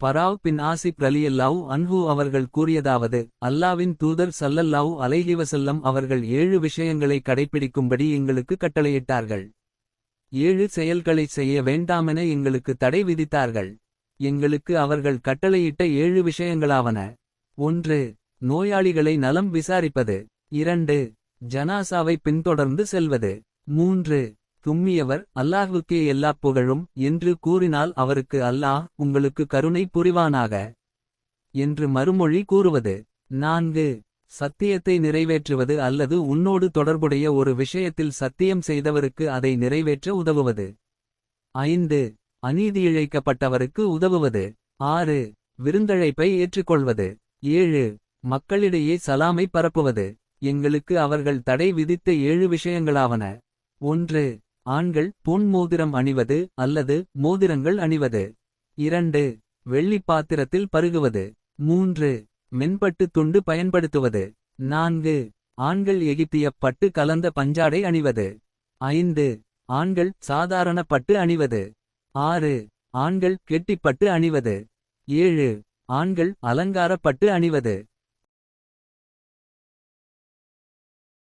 பராவ் பின் ஆசிப் ரலியல்லாஹு அன்ஹு அவர்கள் கூறியதாவது, அல்லாவின் தூதர் ஸல்லல்லாஹு அலைஹி வஸல்லம் அவர்கள் 7 விஷயங்களை கடைப்பிடிக்கும்படி எங்களுக்கு கட்டளையிட்டார்கள். 7 செயல்களைச் செய்ய வேண்டாமென எங்களுக்கு தடை விதித்தார்கள். எங்களுக்கு அவர்கள் கட்டளையிட்ட 7 விஷயங்களாவன: 1. நோயாளிகளை நலம் விசாரிப்பது. 2. ஜனாசாவை பின்தொடர்ந்து செல்வது. 3. தும்மியவர் அல்லாஹ்வுக்கே எல்லாப் புகழும் என்று கூறினால் அவருக்கு அல்லாஹ் உங்களுக்கு கருணை புரிவானாக என்று மறுமொழி கூறுவது. 4. சத்தியத்தை நிறைவேற்றுவது அல்லது உன்னோடு தொடர்புடைய ஒரு விஷயத்தில் சத்தியம் செய்தவருக்கு அதை நிறைவேற்ற உதவுவது. 5. அநீதியிழைக்கப்பட்டவருக்கு உதவுவது. 6. விருந்தழைப்பை ஏற்றுக்கொள்வது. 7. மக்களிடையே சலாமை பரப்புவது. எங்களுக்கு அவர்கள் தடை விதித்த 7 விஷயங்களாவன: 1. ஆண்கள் பொன் மோதிரம் அணிவது அல்லது மோதிரங்கள் அணிவது. 2. வெள்ளிப் பாத்திரத்தில் பருகுவது. 3. மென்பட்டு துண்டு பயன்படுத்துவது. 4. ஆண்கள் எகிப்திய பட்டு கலந்த பஞ்சாடை அணிவது. 5. ஆண்கள் சாதாரண பட்டு அணிவது. 6. ஆண்கள் கெட்டிப்பட்டு அணிவது. 7. ஆண்கள் அலங்கார பட்டு அணிவது.